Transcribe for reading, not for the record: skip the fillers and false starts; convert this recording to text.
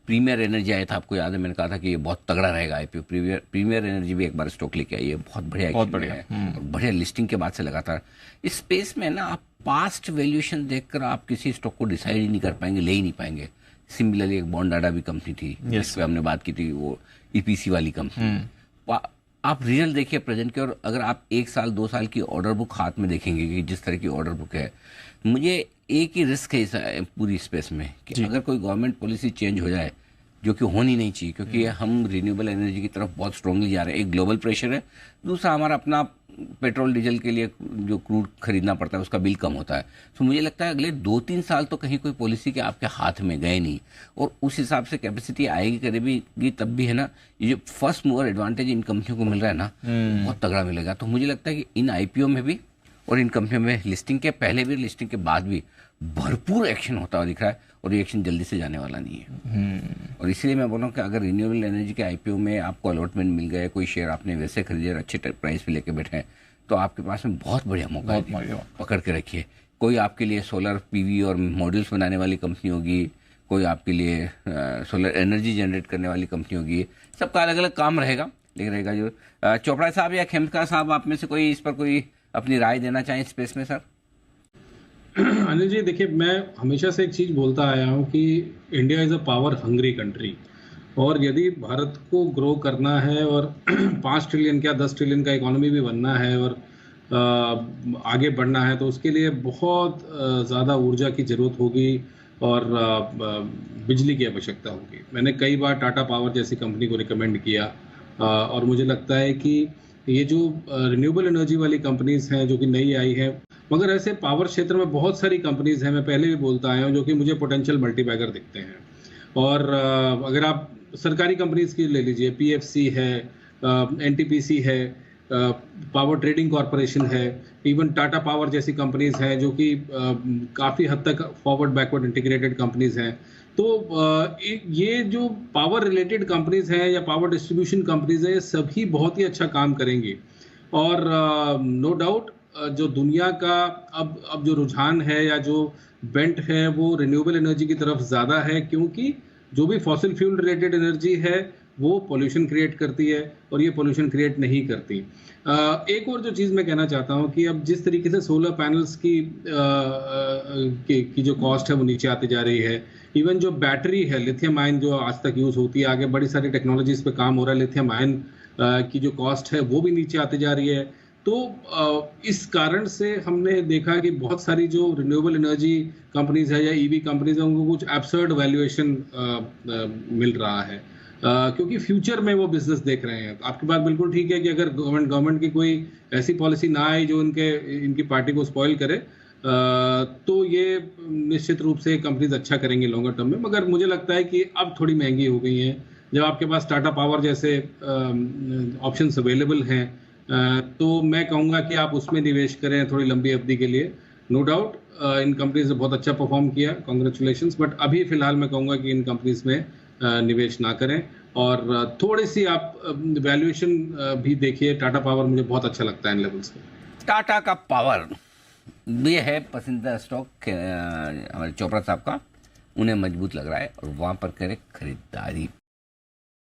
Premiere energy आया था, आपको याद है मैंने कहा था कि ये बहुत तगड़ा रहेगा आईपीओ। प्रीमियर एनर्जी भी एक बार स्टॉक लेके आई है, बहुत बढ़िया बहुत एक्शन बढ़िया। है और बढ़िया लिस्टिंग के बाद से लगातार इस स्पेस में ना, आप पास्ट वैल्यूएशन देखकर आप किसी स्टॉक को डिसाइड ही नहीं कर पाएंगे, ले ही नहीं पाएंगे। सिमिलरली एक बॉन्डाडा भी कंपनी थी जिस पे हमने बात की थी, वो ईपीसी वाली कंपनी। आप रिजल्ट देखिए प्रेजेंट के, और अगर आप 1 साल 2 साल की ऑर्डर बुक हाथ में देखेंगे कि जिस तरह की ऑर्डर बुक है, मुझे एक ही रिस्क है इस पूरी स्पेस में कि अगर कोई गवर्नमेंट पॉलिसी चेंज हो जाए, जो कि होनी नहीं चाहिए, क्योंकि हम रिन्यूएबल एनर्जी की तरफ बहुत स्ट्रांगली जा रहे हैं। एक ग्लोबल प्रेशर है, दूसरा हमारा अपना पेट्रोल डीजल के लिए जो क्रूड खरीदना पड़ता है उसका बिल कम होता है। तो मुझे लगता है अगले 2-3 साल तो कहीं कोई पॉलिसी के आपके हाथ में गए नहीं, और उस हिसाब से कैपेसिटी आएगी करेगी तब भी है ना, ये जो फर्स्ट मूवर एडवांटेज इन कंपनियों को मिल रहा है ना, बहुत तगड़ा मिलेगा। तो मुझे लगता है कि इन आईपीओ में भी और इन कंपनियों में लिस्टिंग के पहले भी लिस्टिंग के बाद भी भरपूर एक्शन होता हुआ दिख रहा है, और ये एक्शन जल्दी से जाने वाला नहीं है। और इसलिए मैं बोल रहा हूँ कि अगर रिन्यूएबल एनर्जी के आईपीओ में आपको अलॉटमेंट मिल गया, कोई शेयर आपने वैसे खरीदे और अच्छे प्राइस पे लेके बैठे हैं, तो आपके पास में बहुत बढ़िया मौका है, पकड़ के रखिए। कोई आपके लिए सोलर पीवी और मॉड्यूल्स बनाने वाली कंपनी होगी, कोई आपके लिए सोलर एनर्जी जनरेट करने वाली कंपनी होगी, सबका अलग अलग काम रहेगा। लेकिन रहेगा जो चोपड़ा साहब या खेमका साहब, आप में से कोई इस पर कोई अपनी राय देना चाहें स्पेस में? सर अनिल जी, देखिए, मैं हमेशा से एक चीज़ बोलता आया हूँ कि India is a power hungry country, और यदि भारत को ग्रो करना है और 5 ट्रिलियन क्या 10 ट्रिलियन का इकोनॉमी भी बनना है और आगे बढ़ना है, तो उसके लिए बहुत ज़्यादा ऊर्जा की ज़रूरत होगी और बिजली की आवश्यकता होगी। मैंने कई बार टाटा पावर जैसी कंपनी को रिकमेंड किया, और मुझे लगता है कि ये जो रिन्यूएबल एनर्जी वाली कंपनीज़ हैं जो कि नई आई है, मगर ऐसे पावर क्षेत्र में बहुत सारी कंपनीज़ हैं, मैं पहले भी बोलता आया हूँ, जो कि मुझे पोटेंशियल मल्टीबैगर दिखते हैं। और अगर आप सरकारी कंपनीज़ की ले लीजिए, पीएफसी है, एनटीपीसी है, पावर ट्रेडिंग कॉरपोरेशन है, इवन टाटा पावर जैसी कंपनीज़ हैं जो कि काफ़ी हद तक फॉरवर्ड बैकवर्ड इंटीग्रेटेड कंपनीज़ हैं। तो ये जो पावर रिलेटेड कंपनीज़ हैं या पावर डिस्ट्रीब्यूशन कंपनीज़ हैं, ये सभी बहुत ही अच्छा काम करेंगी। और नो डाउट जो दुनिया का अब जो रुझान है या जो बेंट है, वो रिन्यूएबल एनर्जी की तरफ ज़्यादा है, क्योंकि जो भी फॉसिल फ्यूल रिलेटेड एनर्जी है वो पोल्यूशन क्रिएट करती है और ये पोल्यूशन क्रिएट नहीं करती। एक और जो चीज़ मैं कहना चाहता हूँ कि अब जिस तरीके से सोलर पैनल्स की जो कॉस्ट है वो नीचे आती जा रही है, इवन जो बैटरी है लिथियम आयन जो आज तक यूज़ होती है, आगे बड़ी सारी टेक्नोलॉजीज़ पे काम हो रहा है, लिथियम आयन की जो कॉस्ट है वो भी नीचे आती जा रही है। तो इस कारण से हमने देखा कि बहुत सारी जो रिन्यूएबल एनर्जी कंपनीज़ है या ईवी कंपनीज़ है, उनको कुछ एब्सर्ड वैल्यूएशन मिल रहा है, क्योंकि फ्यूचर में वो बिजनेस देख रहे हैं। आपकी बात बिल्कुल ठीक है कि अगर गवर्नमेंट की कोई ऐसी पॉलिसी ना आए जो इनकी पार्टी को स्पॉइल करे, तो ये निश्चित रूप से कंपनीज अच्छा करेंगे लॉन्गर टर्म में। मगर मुझे लगता है कि अब थोड़ी महंगी हो गई हैं। जब आपके पास टाटा पावर जैसे ऑप्शंस अवेलेबल हैं, तो मैं कहूँगा कि आप उसमें निवेश करें थोड़ी लंबी अवधि के लिए। नो डाउट इन कंपनीज ने बहुत अच्छा परफॉर्म किया, कॉन्ग्रेचुलेशंस, बट अभी फिलहाल मैं कहूँगा कि इन कंपनीज में निवेश ना करें, और थोड़ी सी आप वैल्यूएशन भी देखिए। टाटा पावर मुझे बहुत अच्छा लगता है इन लेवल्स पे। टाटा का पावर ये है पसंदीदा स्टॉक हमारे चोपड़ा साहब का, उन्हें मजबूत लग रहा है और वहाँ पर करें खरीदारी।